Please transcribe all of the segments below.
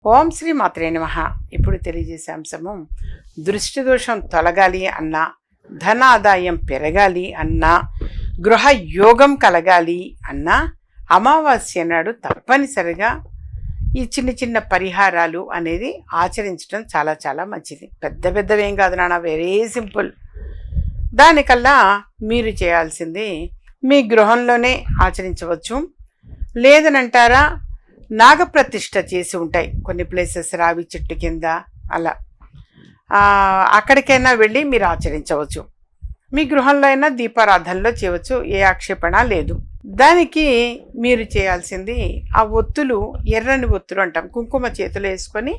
ఓం శ్రీ మాత్రే నమః. ఇప్పుడు తెలియజేసే అంశము, దృష్టి దోషం తొలగాలి అన్నా, ధనాదాయం పెరగాలి అన్నా, గృహ యోగం కలగాలి అన్నా అమావాస్య నాడు తప్పనిసరిగా ఈ చిన్న చిన్న పరిహారాలు అనేది ఆచరించడం చాలా చాలా మంచిది. పెద్ద పెద్దవేం కాదు నాన్న, వెరీ సింపుల్. దానికల్లా మీరు చేయాల్సింది మీ గృహంలోనే ఆచరించవచ్చు. లేదనంటారా, నాగప్రతిష్ఠ చేసి ఉంటాయి కొన్ని ప్లేసెస్, రావి చెట్టు కింద అలా, అక్కడికైనా వెళ్ళి మీరు ఆచరించవచ్చు. మీ గృహంలో అయినా దీపారాధనలో చేయవచ్చు, ఏ ఆక్షేపణ లేదు. దానికి మీరు చేయాల్సింది, ఆ ఒత్తులు, ఎర్రని ఒత్తులు అంటాం, కుంకుమ చేతులు వేసుకొని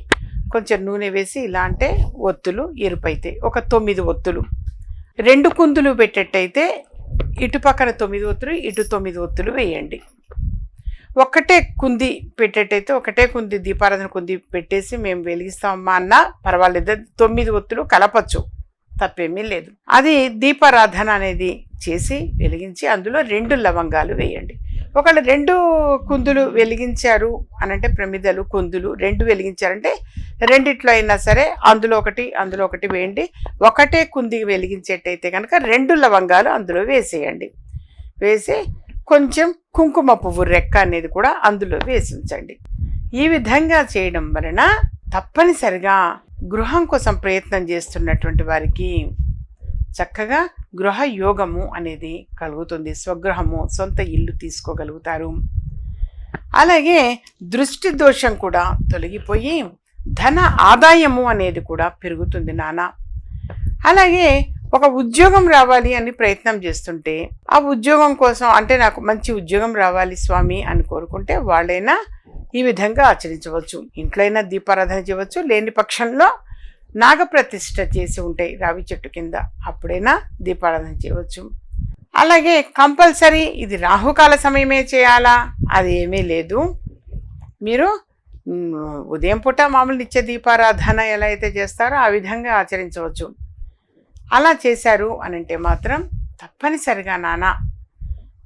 కొంచెం నూనె వేసి ఇలా అంటే ఒత్తులు ఎరుపైతాయి. ఒక 9 ఒత్తులు, 2 కుందులు పెట్టేట్టయితే ఇటు పక్కన 9 ఒత్తులు, ఇటు 9 ఒత్తులు వేయండి. ఒక్కటే కుంది పెట్టేటైతే ఒకటే కుంది, దీపారాధన కుంది పెట్టేసి మేము వెలిగిస్తామమ్మా అన్నా పర్వాలేదు, 9 ఒత్తులు కలపచ్చు, తప్పేమీ లేదు. అది దీపారాధన అనేది చేసి వెలిగించి అందులో 2 లవంగాలు వేయండి. ఒకళ్ళు 2 కుందులు వెలిగించారు అనంటే, ప్రమిదలు కుందులు 2 వెలిగించారంటే రెండిట్లో అయినా సరే అందులో ఒకటి వేయండి. ఒకటే కుంది వెలిగించేటైతే కనుక 2 లవంగాలు అందులో వేసేయండి. వేసి కొంచెం కుంకుమ పువ్వు రెక్క అనేది కూడా అందులో వేసి ఉంచండి. ఈ విధంగా చేయడం వలన తప్పనిసరిగా గృహం కోసం ప్రయత్నం చేస్తున్నటువంటి వారికి చక్కగా గృహ యోగము అనేది కలుగుతుంది. స్వగృహము, సొంత ఇల్లు తీసుకోగలుగుతారు. అలాగే దృష్టి దోషం కూడా తొలగిపోయి ధన ఆదాయము అనేది కూడా పెరుగుతుంది నాన్న. అలాగే ఒక ఉద్యోగం రావాలి అని ప్రయత్నం చేస్తుంటే, ఆ ఉద్యోగం కోసం అంటే నాకు మంచి ఉద్యోగం రావాలి స్వామి అని కోరుకుంటే వాళ్ళైనా ఈ విధంగా ఆచరించవచ్చు. ఇంట్లో అయినా దీపారాధన చేయవచ్చు, లేని పక్షంలో నాగప్రతిష్ఠ చేసి ఉంటాయి రావి చెట్టు కింద, అప్పుడైనా దీపారాధన చేయవచ్చు. అలాగే కంపల్సరీ ఇది రాహుకాల సమయమే చేయాలా అది ఏమీ లేదు. మీరు ఉదయం పూట మామూలు నిత్య దీపారాధన ఎలా అయితే చేస్తారో ఆ విధంగా ఆచరించవచ్చు. అలా చేశారు అనంటే మాత్రం తప్పనిసరిగా నాన్న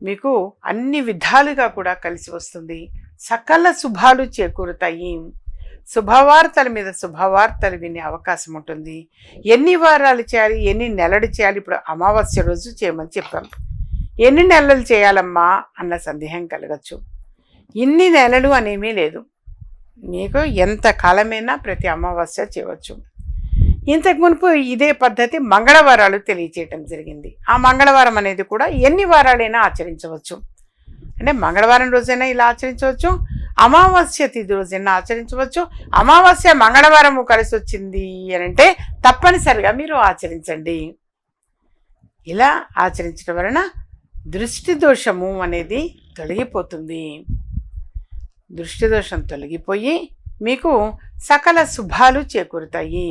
మీకు అన్ని విధాలుగా కూడా కలిసి వస్తుంది. సకల శుభాలు చేకూరుతాయి. శుభవార్తల మీద శుభవార్తలు వినే అవకాశం ఉంటుంది. ఎన్ని వారాలు చేయాలి, ఎన్ని నెలలు చేయాలి, ఇప్పుడు అమావాస్య రోజు చేయమని చెప్పాం. ఎన్ని నెలలు చేయాలమ్మా అన్న సందేహం కలగచ్చు. ఇన్ని నెలలు అనేమీ లేదు, మీకు ఎంత కాలమైనా ప్రతి అమావాస్య చేయవచ్చు. ఇంతకు మునుపు ఇదే పద్ధతి మంగళవారాలు తెలియచేయటం జరిగింది. ఆ మంగళవారం అనేది కూడా ఎన్ని వారాలైనా ఆచరించవచ్చు. అంటే మంగళవారం రోజైనా ఇలా ఆచరించవచ్చు, అమావాస్య తిథి రోజైనా ఆచరించవచ్చు. అమావాస్య మంగళవారము కలిసి వచ్చింది అని అంటే తప్పనిసరిగా మీరు ఆచరించండి. ఇలా ఆచరించడం వలన దృష్టి దోషము అనేది తొలగిపోతుంది. దృష్టి దోషం తొలగిపోయి మీకు సకల శుభాలు చేకూరుతాయి.